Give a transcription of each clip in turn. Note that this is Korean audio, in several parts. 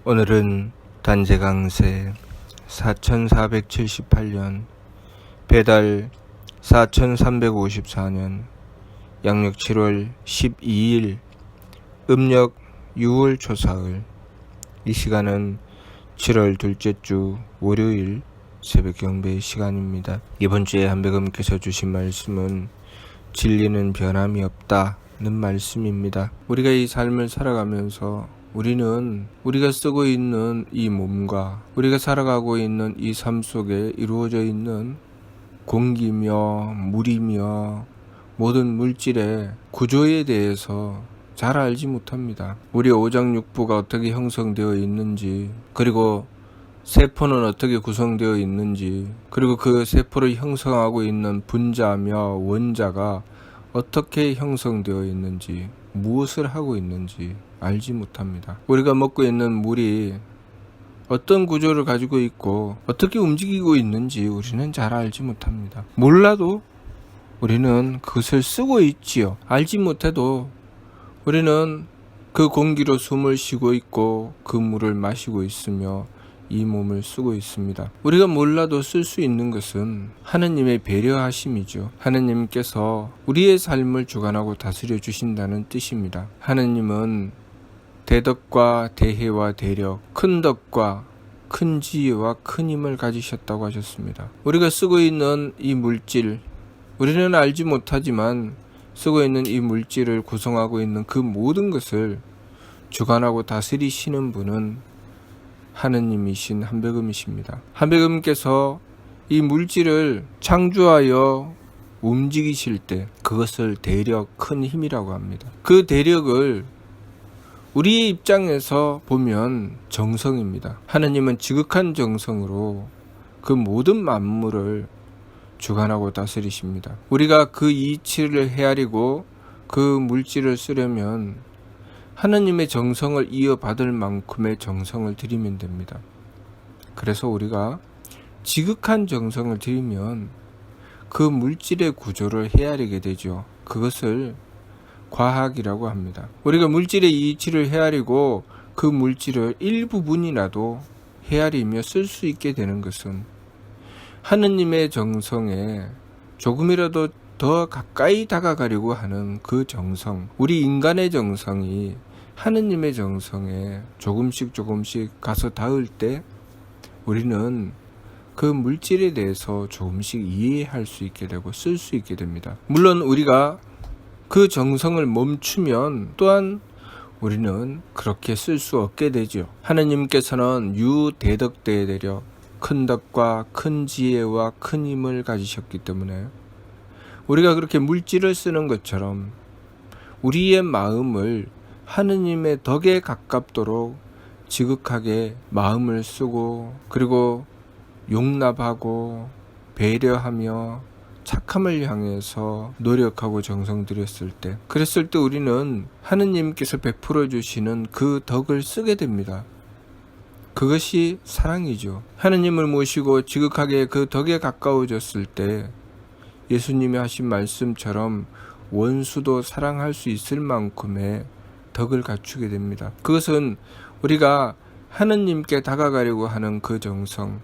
오늘은 단재강세 4478년 배달 4354년 양력 7월 12일 음력 6월 초사흘. 이 시간은 7월 둘째 주 월요일 새벽 경배 시간입니다. 이번 주에 한배금께서 주신 말씀은 진리는 변함이 없다는 말씀입니다. 우리가 이 삶을 살아가면서 우리는 우리가 쓰고 있는 이 몸과 우리가 살아가고 있는 이 삶 속에 이루어져 있는 공기며 물이며 모든 물질의 구조에 대해서 잘 알지 못합니다. 우리 오장육부가 어떻게 형성되어 있는지, 그리고 세포는 어떻게 구성되어 있는지, 그리고 그 세포를 형성하고 있는 분자며 원자가 어떻게 형성되어 있는지, 무엇을 하고 있는지 알지 못합니다. 우리가 먹고 있는 물이 어떤 구조를 가지고 있고 어떻게 움직이고 있는지 우리는 잘 알지 못합니다. 몰라도 우리는 그것을 쓰고 있지요. 알지 못해도 우리는 그 공기로 숨을 쉬고 있고 그 물을 마시고 있으며 이 몸을 쓰고 있습니다. 우리가 몰라도 쓸 수 있는 것은 하느님의 배려하심이죠. 하느님께서 우리의 삶을 주관하고 다스려 주신다는 뜻입니다. 하느님은 대덕과 대혜와 대력, 큰 덕과 큰 지혜와 큰 힘을 가지셨다고 하셨습니다. 우리가 쓰고 있는 이 물질, 우리는 알지 못하지만 쓰고 있는 이 물질을 구성하고 있는 그 모든 것을 주관하고 다스리시는 분은 하느님이신 한배금이십니다. 한배금께서 이 물질을 창조하여 움직이실 때 그것을 대력, 큰 힘이라고 합니다. 그 대력을 우리의 입장에서 보면 정성입니다. 하느님은 지극한 정성으로 그 모든 만물을 주관하고 다스리십니다. 우리가 그 이치를 헤아리고 그 물질을 쓰려면 하느님의 정성을 이어받을 만큼의 정성을 들이면 됩니다. 그래서 우리가 지극한 정성을 들이면 그 물질의 구조를 헤아리게 되죠. 그것을 과학이라고 합니다. 우리가 물질의 이치를 헤아리고 그 물질을 일부분이라도 헤아리며 쓸 수 있게 되는 것은 하느님의 정성에 조금이라도 더 가까이 다가가려고 하는 그 정성, 우리 인간의 정성이 하느님의 정성에 조금씩 가서 닿을 때 우리는 그 물질에 대해서 조금씩 이해할 수 있게 되고 쓸 수 있게 됩니다. 물론 우리가 그 정성을 멈추면 또한 우리는 그렇게 쓸 수 없게 되죠. 하느님께서는 유대덕대의 대력, 큰 덕과 큰 지혜와 큰 힘을 가지셨기 때문에 우리가 그렇게 물질을 쓰는 것처럼 우리의 마음을 하느님의 덕에 가깝도록 지극하게 마음을 쓰고, 그리고 용납하고 배려하며 착함을 향해서 노력하고 정성 들였을 때, 그랬을 때 우리는 하느님께서 베풀어 주시는 그 덕을 쓰게 됩니다. 그것이 사랑이죠. 하느님을 모시고 지극하게 그 덕에 가까워졌을 때 예수님이 하신 말씀처럼 원수도 사랑할 수 있을 만큼의 덕을 갖추게 됩니다. 그것은 우리가 하느님께 다가가려고 하는 그 정성,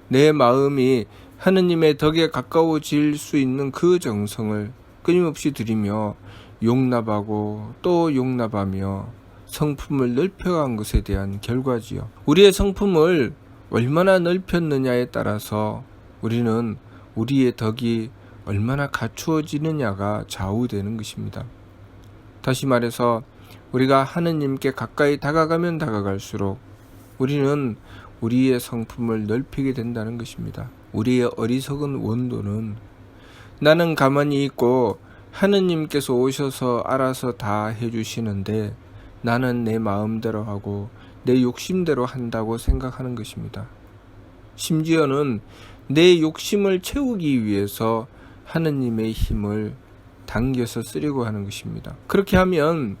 내 마음이 하느님의 덕에 가까워질 수 있는 그 정성을 끊임없이 들이며 용납하고 또 용납하며 성품을 넓혀간 것에 대한 결과지요. 우리의 성품을 얼마나 넓혔느냐에 따라서 우리는 우리의 덕이 얼마나 갖추어지느냐가 좌우되는 것입니다. 다시 말해서 우리가 하느님께 가까이 다가가면 다가갈수록 우리는 우리의 성품을 넓히게 된다는 것입니다. 우리의 어리석은 원도는 나는 가만히 있고 하느님께서 오셔서 알아서 다 해주시는데 나는 내 마음대로 하고 내 욕심대로 한다고 생각하는 것입니다. 심지어는 내 욕심을 채우기 위해서 하느님의 힘을 당겨서 쓰려고 하는 것입니다. 그렇게 하면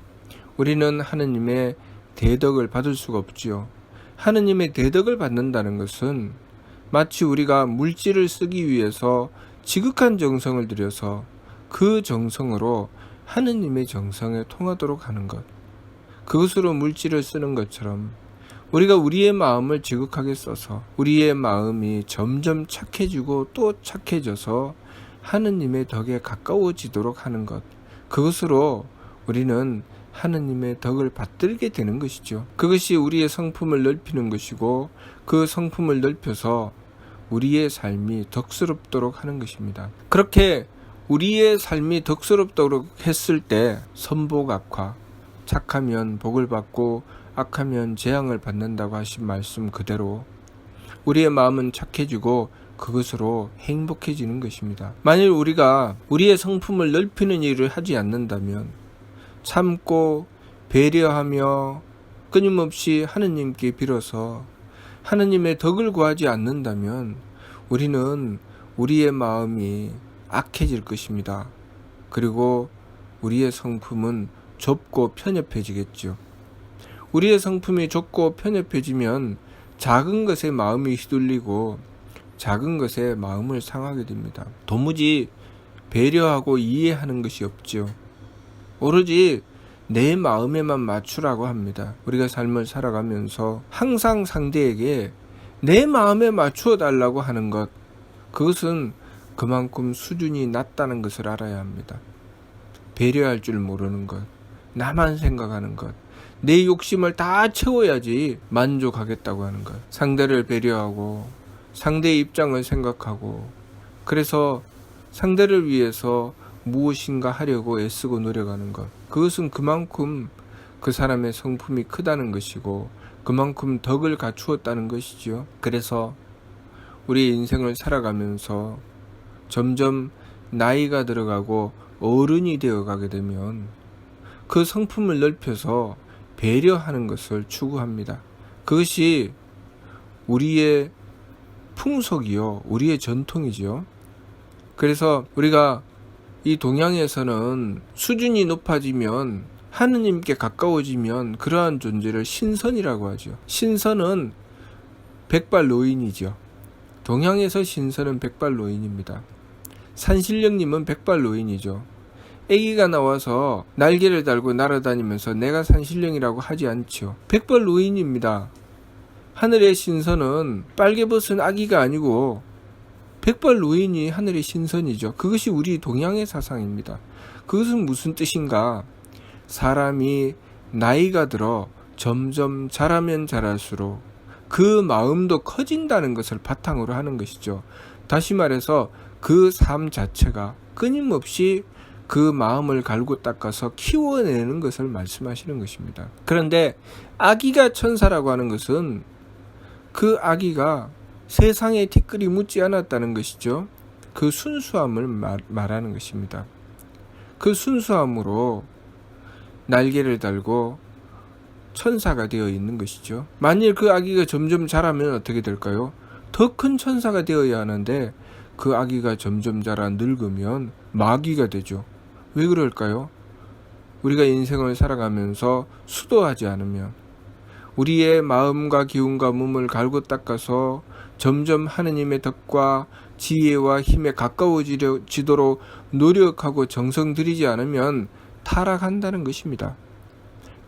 우리는 하느님의 대덕을 받을 수가 없지요. 하느님의 대덕을 받는다는 것은 마치 우리가 물질을 쓰기 위해서 지극한 정성을 들여서 그 정성으로 하느님의 정성에 통하도록 하는 것, 그것으로 물질을 쓰는 것처럼 우리가 우리의 마음을 지극하게 써서 우리의 마음이 점점 착해지고 또 착해져서 하느님의 덕에 가까워지도록 하는 것, 그것으로 우리는 하느님의 덕을 받들게 되는 것이죠. 그것이 우리의 성품을 넓히는 것이고 그 성품을 넓혀서 우리의 삶이 덕스럽도록 하는 것입니다. 그렇게 우리의 삶이 덕스럽도록 했을 때 선복악화, 착하면 복을 받고 악하면 재앙을 받는다고 하신 말씀 그대로 우리의 마음은 착해지고 그것으로 행복해지는 것입니다. 만일 우리가 우리의 성품을 넓히는 일을 하지 않는다면, 참고 배려하며 끊임없이 하느님께 빌어서 하느님의 덕을 구하지 않는다면 우리는 우리의 마음이 악해질 것입니다. 그리고 우리의 성품은 좁고 편협해지겠죠. 우리의 성품이 좁고 편협해지면 작은 것에 마음이 휘둘리고 작은 것에 마음을 상하게 됩니다. 도무지 배려하고 이해하는 것이 없죠. 오로지 내 마음에만 맞추라고 합니다. 우리가 삶을 살아가면서 항상 상대에게 내 마음에 맞추어 달라고 하는 것, 그것은 그만큼 수준이 낮다는 것을 알아야 합니다. 배려할 줄 모르는 것, 나만 생각하는 것, 내 욕심을 다 채워야지 만족하겠다고 하는 것, 상대를 배려하고 상대의 입장을 생각하고 그래서 상대를 위해서 무엇인가 하려고 애쓰고 노력하는 것, 그것은 그만큼 그 사람의 성품이 크다는 것이고 그만큼 덕을 갖추었다는 것이지요. 그래서 우리 인생을 살아가면서 점점 나이가 들어가고 어른이 되어가게 되면 그 성품을 넓혀서 배려하는 것을 추구합니다. 그것이 우리의 풍속이요, 우리의 전통이지요. 그래서 우리가 이 동양에서는 수준이 높아지면 하느님께 가까워지면 그러한 존재를 신선이라고 하죠. 신선은 백발노인이죠. 동양에서 신선은 백발노인입니다. 산신령님은 백발노인이죠. 아기가 나와서 날개를 달고 날아다니면서 내가 산신령이라고 하지 않죠. 백발노인입니다. 하늘의 신선은 빨개벗은 아기가 아니고 백발노인이 하늘의 신선이죠. 그것이 우리 동양의 사상입니다. 그것은 무슨 뜻인가? 사람이 나이가 들어 점점 자라면 자랄수록 그 마음도 커진다는 것을 바탕으로 하는 것이죠. 다시 말해서 그 삶 자체가 끊임없이 그 마음을 갈고 닦아서 키워내는 것을 말씀하시는 것입니다. 그런데 아기가 천사라고 하는 것은 그 아기가 세상에 티끌이 묻지 않았다는 것이죠. 그 순수함을 말하는 것입니다. 그 순수함으로 날개를 달고 천사가 되어 있는 것이죠. 만일 그 아기가 점점 자라면 어떻게 될까요? 더 큰 천사가 되어야 하는데 그 아기가 점점 자라 늙으면 마귀가 되죠. 왜 그럴까요? 우리가 인생을 살아가면서 수도하지 않으면, 우리의 마음과 기운과 몸을 갈고 닦아서 점점 하느님의 덕과 지혜와 힘에 가까워지도록 노력하고 정성 들이지 않으면 타락한다는 것입니다.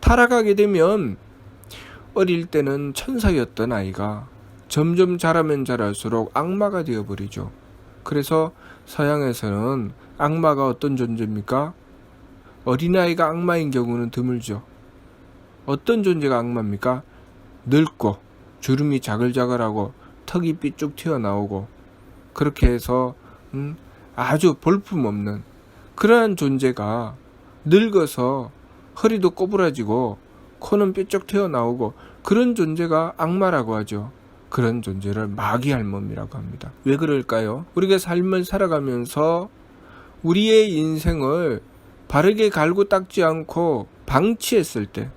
타락하게 되면 어릴 때는 천사였던 아이가 점점 자라면 자랄수록 악마가 되어버리죠. 그래서 서양에서는 악마가 어떤 존재입니까? 어린아이가 악마인 경우는 드물죠. 어떤 존재가 악마입니까? 늙고 주름이 자글자글하고 턱이 삐쭉 튀어나오고 그렇게 해서 아주 볼품없는 그러한 존재가 늙어서 허리도 꼬부라지고 코는 삐쭉 튀어나오고 그런 존재가 악마라고 하죠. 그런 존재를 마귀 할멈이라고 합니다. 왜 그럴까요? 우리가 삶을 살아가면서 우리의 인생을 바르게 갈고 닦지 않고 방치했을 때,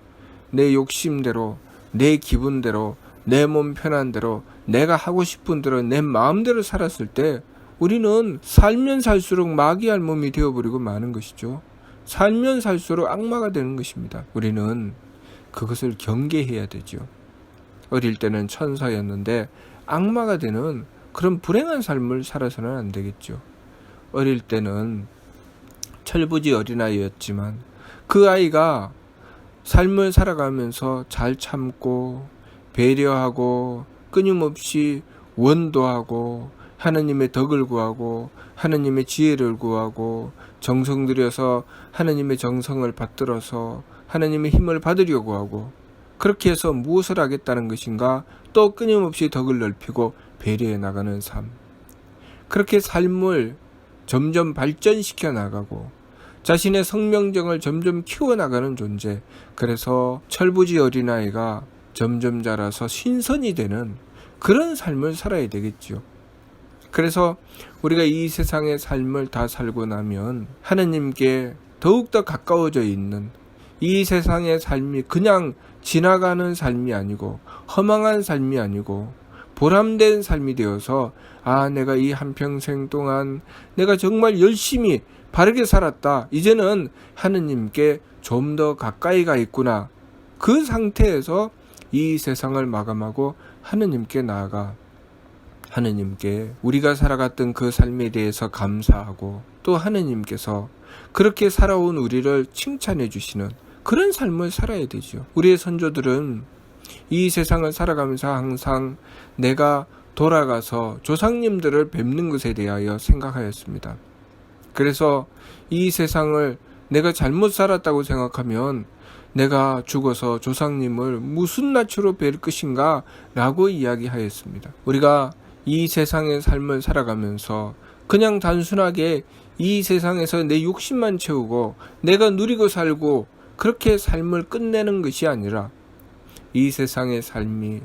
내 욕심대로, 내 기분대로, 내 몸 편한 대로, 내가 하고 싶은 대로, 내 마음대로 살았을 때 우리는 살면 살수록 마귀 할멈이 되어버리고 마는 것이죠. 살면 살수록 악마가 되는 것입니다. 우리는 그것을 경계해야 되죠. 어릴 때는 천사였는데 악마가 되는 그런 불행한 삶을 살아서는 안 되겠죠. 어릴 때는 철부지 어린아이였지만 그 아이가 삶을 살아가면서 잘 참고 배려하고 끊임없이 원도하고 하느님의 덕을 구하고 하느님의 지혜를 구하고 정성 들여서 하느님의 정성을 받들어서 하느님의 힘을 받으려고 하고, 그렇게 해서 무엇을 하겠다는 것인가? 또 끊임없이 덕을 넓히고 배려해 나가는 삶. 그렇게 삶을 점점 발전시켜 나가고 자신의 성명정을 점점 키워나가는 존재. 그래서 철부지 어린아이가 점점 자라서 신선이 되는 그런 삶을 살아야 되겠죠. 그래서 우리가 이 세상의 삶을 다 살고 나면 하느님께 더욱더 가까워져 있는, 이 세상의 삶이 그냥 지나가는 삶이 아니고 허망한 삶이 아니고 보람된 삶이 되어서, 내가 이 한평생 동안 내가 정말 열심히 바르게 살았다, 이제는 하느님께 좀 더 가까이 가 있구나, 그 상태에서 이 세상을 마감하고 하느님께 나아가 하느님께 우리가 살아갔던 그 삶에 대해서 감사하고, 또 하느님께서 그렇게 살아온 우리를 칭찬해 주시는 그런 삶을 살아야 되죠. 우리의 선조들은 이 세상을 살아가면서 항상 내가 돌아가서 조상님들을 뵙는 것에 대하여 생각하였습니다. 그래서 이 세상을 내가 잘못 살았다고 생각하면 내가 죽어서 조상님을 무슨 낯으로 뵐 것인가 라고 이야기하였습니다. 우리가 이 세상의 삶을 살아가면서 그냥 단순하게 이 세상에서 내 욕심만 채우고 내가 누리고 살고 그렇게 삶을 끝내는 것이 아니라, 이 세상의 삶이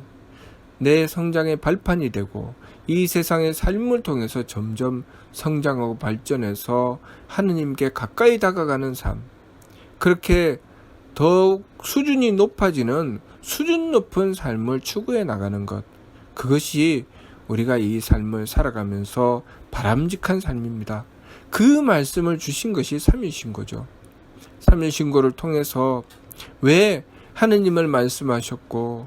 내 성장의 발판이 되고 이 세상의 삶을 통해서 점점 성장하고 발전해서 하느님께 가까이 다가가는 삶, 그렇게 더욱 수준이 높아지는 수준 높은 삶을 추구해 나가는 것, 그것이 우리가 이 삶을 살아가면서 바람직한 삶입니다. 그 말씀을 주신 것이 삼일신고죠. 삼일신고를 통해서 왜 하느님을 말씀하셨고,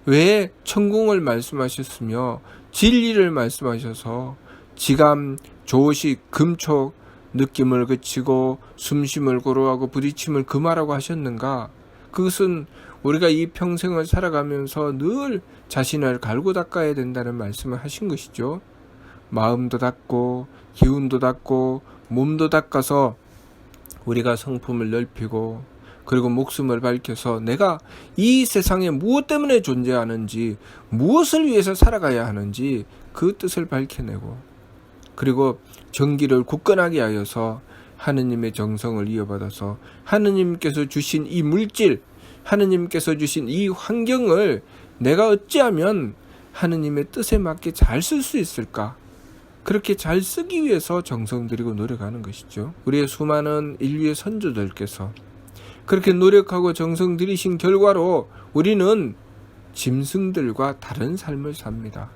왜 천궁을 말씀하셨으며 진리를 말씀하셔서 지감, 조식, 금촉, 느낌을 그치고 숨쉼을 고루하고 부딪힘을 금하라고 하셨는가? 그것은 우리가 이 평생을 살아가면서 늘 자신을 갈고 닦아야 된다는 말씀을 하신 것이죠. 마음도 닦고 기운도 닦고 몸도 닦아서 우리가 성품을 넓히고, 그리고 목숨을 밝혀서 내가 이 세상에 무엇 때문에 존재하는지, 무엇을 위해서 살아가야 하는지 그 뜻을 밝혀내고, 그리고 정기를 굳건하게 하여서 하느님의 정성을 이어받아서 하느님께서 주신 이 물질, 하느님께서 주신 이 환경을 내가 어찌하면 하느님의 뜻에 맞게 잘 쓸 수 있을까? 그렇게 잘 쓰기 위해서 정성 들이고 노력하는 것이죠. 우리의 수많은 인류의 선조들께서 그렇게 노력하고 정성 들이신 결과로 우리는 짐승들과 다른 삶을 삽니다.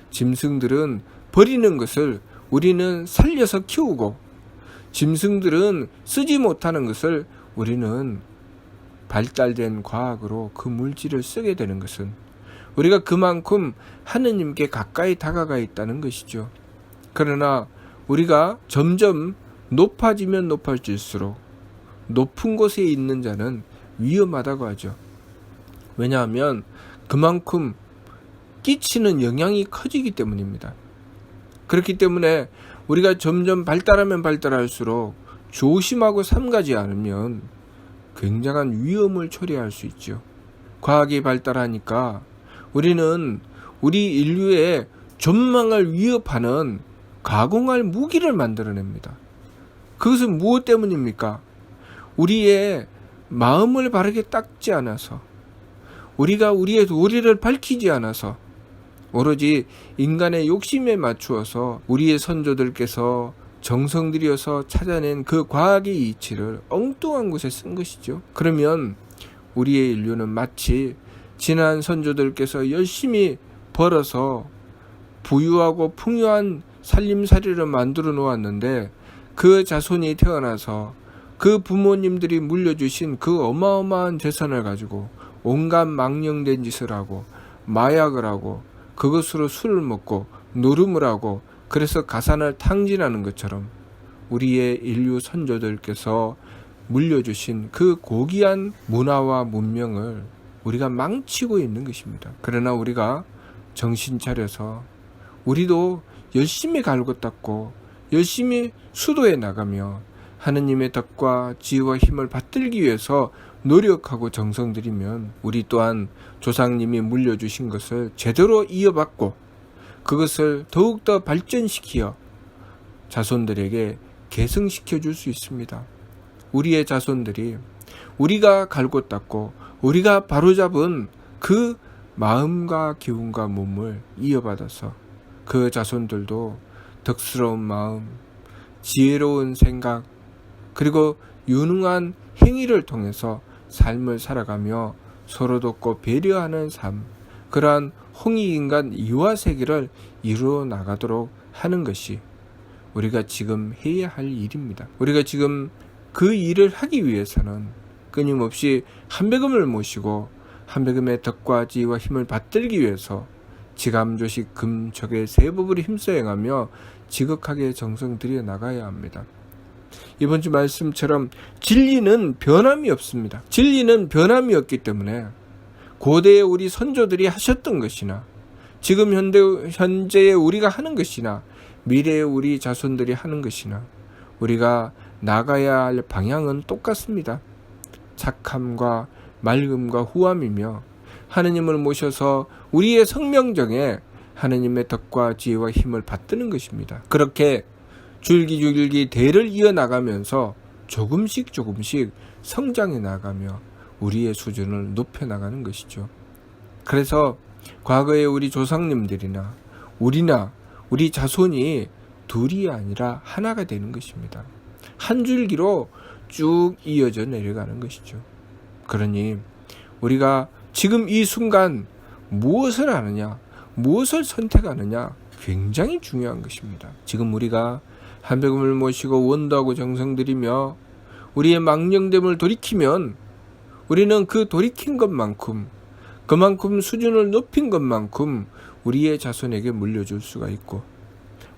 짐승들은 버리는 것을 우리는 살려서 키우고, 짐승들은 쓰지 못하는 것을 우리는 발달된 과학으로 그 물질을 쓰게 되는 것은 우리가 그만큼 하느님께 가까이 다가가 있다는 것이죠. 그러나 우리가 점점 높아지면 높아질수록 높은 곳에 있는 자는 위험하다고 하죠. 왜냐하면 그만큼 끼치는 영향이 커지기 때문입니다. 그렇기 때문에 우리가 점점 발달하면 발달할수록 조심하고 삼가지 않으면 굉장한 위험을 초래할 수 있죠. 과학이 발달하니까 우리는 우리 인류의 전망을 위협하는 가공할 무기를 만들어냅니다. 그것은 무엇 때문입니까? 우리의 마음을 바르게 닦지 않아서, 우리가 우리의 도리를 밝히지 않아서, 오로지 인간의 욕심에 맞추어서 우리의 선조들께서 정성 들여서 찾아낸 그 과학의 이치를 엉뚱한 곳에 쓴 것이죠. 그러면 우리의 인류는 마치 지난 선조들께서 열심히 벌어서 부유하고 풍요한 살림살이를 만들어 놓았는데, 그 자손이 태어나서 그 부모님들이 물려주신 그 어마어마한 재산을 가지고 온갖 망령된 짓을 하고 마약을 하고 그것으로 술을 먹고 노름을 하고, 그래서 가산을 탕진하는 것처럼 우리의 인류 선조들께서 물려주신 그 고귀한 문화와 문명을 우리가 망치고 있는 것입니다. 그러나 우리가 정신 차려서 우리도 열심히 갈고 닦고 열심히 수도해 나가며 하느님의 덕과 지혜와 힘을 받들기 위해서 노력하고 정성 들이면 우리 또한 조상님이 물려주신 것을 제대로 이어받고 그것을 더욱더 발전시키어 자손들에게 계승시켜 줄 수 있습니다. 우리의 자손들이 우리가 갈고 닦고 우리가 바로잡은 그 마음과 기운과 몸을 이어받아서 그 자손들도 덕스러운 마음, 지혜로운 생각, 그리고 유능한 행위를 통해서 삶을 살아가며 서로 돕고 배려하는 삶, 그러한 홍익인간 이화세계를 이루어 나가도록 하는 것이 우리가 지금 해야 할 일입니다. 우리가 지금 그 일을 하기 위해서는 끊임없이 한백음을 모시고 한백음의 덕과 지혜와 힘을 받들기 위해서 지감조식 금적의 세법을 힘써 행하며 지극하게 정성 들여 나가야 합니다. 이번 주 말씀처럼 진리는 변함이 없습니다. 진리는 변함이 없기 때문에 고대의 우리 선조들이 하셨던 것이나 지금 현재의 우리가 하는 것이나 미래의 우리 자손들이 하는 것이나 우리가 나가야 할 방향은 똑같습니다. 착함과 맑음과 후함이며 하느님을 모셔서 우리의 성명정에 하느님의 덕과 지혜와 힘을 받드는 것입니다. 그렇게 줄기줄기 대를 이어나가면서 조금씩 성장해 나가며 우리의 수준을 높여나가는 것이죠. 그래서 과거의 우리 조상님들이나 우리나 우리 자손이 둘이 아니라 하나가 되는 것입니다. 한 줄기로 쭉 이어져 내려가는 것이죠. 그러니 우리가 지금 이 순간 무엇을 하느냐, 무엇을 선택하느냐 굉장히 중요한 것입니다. 지금 우리가 한백음을 모시고 원도하고 정성 들이며 우리의 망령됨을 돌이키면 우리는 그 돌이킨 것만큼 그만큼 수준을 높인 것만큼 우리의 자손에게 물려줄 수가 있고,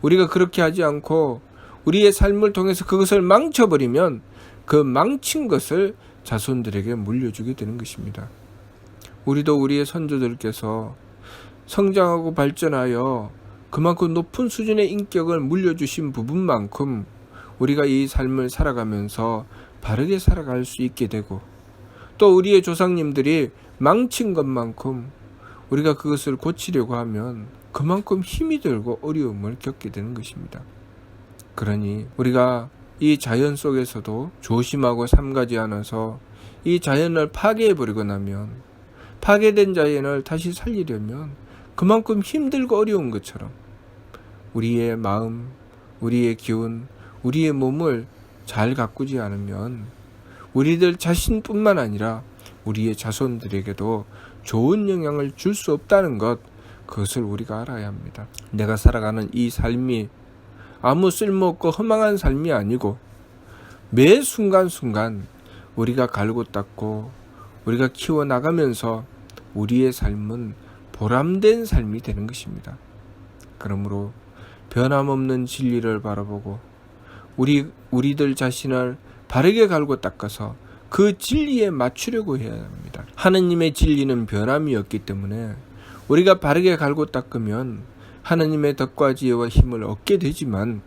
우리가 그렇게 하지 않고 우리의 삶을 통해서 그것을 망쳐버리면 그 망친 것을 자손들에게 물려주게 되는 것입니다. 우리도 우리의 선조들께서 성장하고 발전하여 그만큼 높은 수준의 인격을 물려주신 부분만큼 우리가 이 삶을 살아가면서 바르게 살아갈 수 있게 되고, 또 우리의 조상님들이 망친 것만큼 우리가 그것을 고치려고 하면 그만큼 힘이 들고 어려움을 겪게 되는 것입니다. 그러니 우리가 이 자연 속에서도 조심하고 삼가지 않아서 이 자연을 파괴해버리고 나면 파괴된 자연을 다시 살리려면 그만큼 힘들고 어려운 것처럼 우리의 마음, 우리의 기운, 우리의 몸을 잘 가꾸지 않으면 우리들 자신뿐만 아니라 우리의 자손들에게도 좋은 영향을 줄 수 없다는 것, 그것을 우리가 알아야 합니다. 내가 살아가는 이 삶이 아무 쓸모없고 허망한 삶이 아니고 매 순간순간 우리가 갈고 닦고 우리가 키워나가면서 우리의 삶은 보람된 삶이 되는 것입니다. 그러므로 변함없는 진리를 바라보고 우리들 자신을 바르게 갈고 닦아서 그 진리에 맞추려고 해야 합니다. 하느님의 진리는 변함이 없기 때문에 우리가 바르게 갈고 닦으면 하느님의 덕과 지혜와 힘을 얻게 되지만,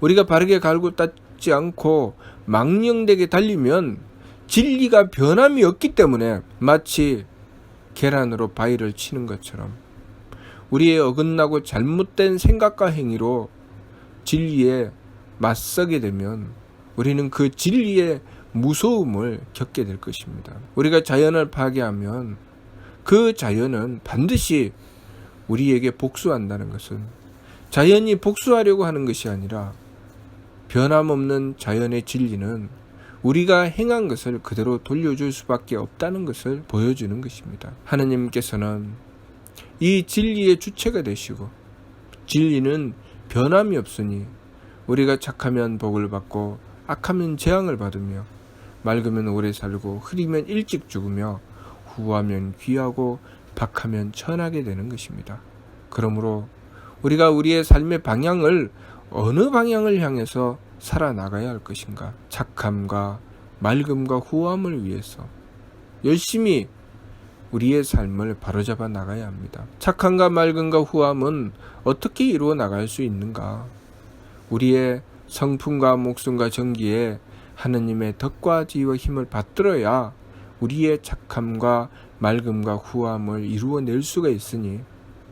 우리가 바르게 갈고 닦지 않고 망령되게 달리면 진리가 변함이 없기 때문에 마치 계란으로 바위를 치는 것처럼 우리의 어긋나고 잘못된 생각과 행위로 진리에 맞서게 되면 우리는 그 진리의 무서움을 겪게 될 것입니다. 우리가 자연을 파괴하면 그 자연은 반드시 우리에게 복수한다는 것은 자연이 복수하려고 하는 것이 아니라 변함없는 자연의 진리는 우리가 행한 것을 그대로 돌려줄 수밖에 없다는 것을 보여주는 것입니다. 하느님께서는 이 진리의 주체가 되시고 진리는 변함이 없으니 우리가 착하면 복을 받고 악하면 재앙을 받으며 맑으면 오래 살고 흐리면 일찍 죽으며 후하면 귀하고 박하면 천하게 되는 것입니다. 그러므로 우리가 우리의 삶의 방향을 어느 방향을 향해서 살아나가야 할 것인가? 착함과 맑음과 후함을 위해서 열심히 우리의 삶을 바로잡아 나가야 합니다. 착함과 맑음과 후함은 어떻게 이루어 나갈 수 있는가? 우리의 성품과 목숨과 정기에 하느님의 덕과 지혜와 힘을 받들어야 우리의 착함과 맑음과 후함을 이루어낼 수가 있으니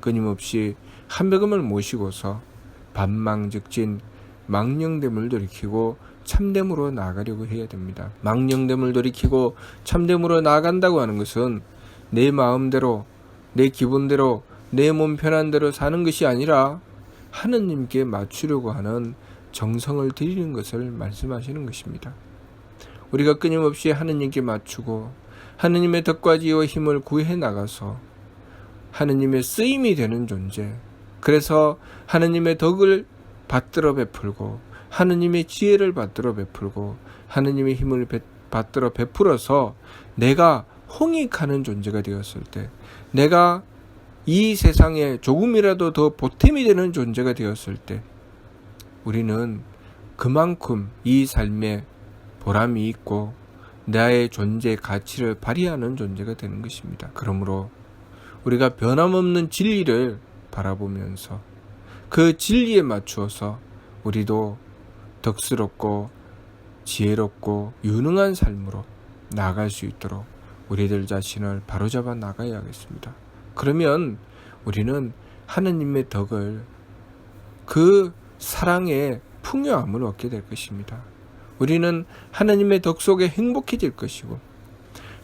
끊임없이 한백음을 모시고서 반망즉진 망령됨을 돌이키고 참됨으로 나아가려고 해야 됩니다. 망령됨을 돌이키고 참됨으로 나아간다고 하는 것은 내 마음대로, 내 기분대로, 내 몸 편한 대로 사는 것이 아니라 하느님께 맞추려고 하는 정성을 들이는 것을 말씀하시는 것입니다. 우리가 끊임없이 하느님께 맞추고 하느님의 덕과 지혜와 힘을 구해 나가서 하느님의 쓰임이 되는 존재, 그래서 하느님의 덕을 받들어 베풀고 하느님의 지혜를 받들어 베풀고 하느님의 힘을 받들어 베풀어서 내가 홍익하는 존재가 되었을 때, 내가 이 세상에 조금이라도 더 보탬이 되는 존재가 되었을 때 우리는 그만큼 이 삶에 보람이 있고 나의 존재의 가치를 발휘하는 존재가 되는 것입니다. 그러므로 우리가 변함없는 진리를 바라보면서 그 진리에 맞추어서 우리도 덕스럽고 지혜롭고 유능한 삶으로 나아갈 수 있도록 우리들 자신을 바로잡아 나가야 하겠습니다. 그러면 우리는 하느님의 덕을, 그 사랑의 풍요함을 얻게 될 것입니다. 우리는 하느님의 덕 속에 행복해질 것이고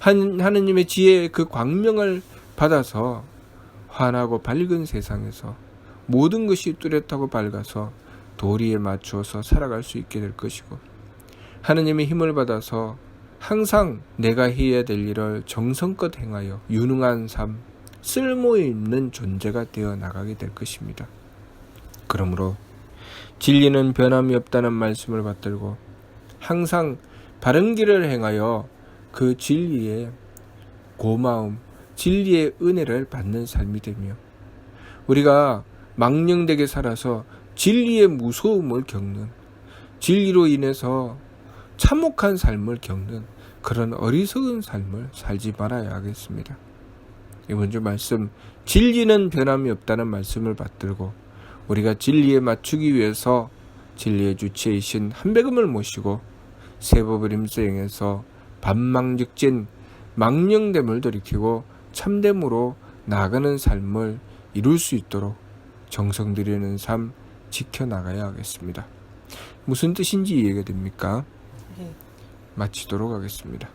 하느님의 지혜의 그 광명을 받아서 환하고 밝은 세상에서 모든 것이 뚜렷하고 밝아서 도리에 맞추어서 살아갈 수 있게 될 것이고 하느님의 힘을 받아서 항상 내가 해야 될 일을 정성껏 행하여 유능한 삶, 쓸모있는 존재가 되어 나가게 될 것입니다. 그러므로 진리는 변함이 없다는 말씀을 받들고 항상 바른 길을 행하여 그 진리의 고마움, 진리의 은혜를 받는 삶이 되며 우리가 망령되게 살아서 진리의 무서움을 겪는, 진리로 인해서 참혹한 삶을 겪는 그런 어리석은 삶을 살지 말아야 하겠습니다. 이번 주 말씀, 진리는 변함이 없다는 말씀을 받들고 우리가 진리에 맞추기 위해서 진리의 주체이신 한백음을 모시고 세법을 힘쓰행해서 반망즉진 망령됨을 돌이키고 참됨으로 나아가는 삶을 이룰 수 있도록 정성 들이는 삶 지켜나가야 하겠습니다. 무슨 뜻인지 이해가 됩니까? 마치도록 하겠습니다.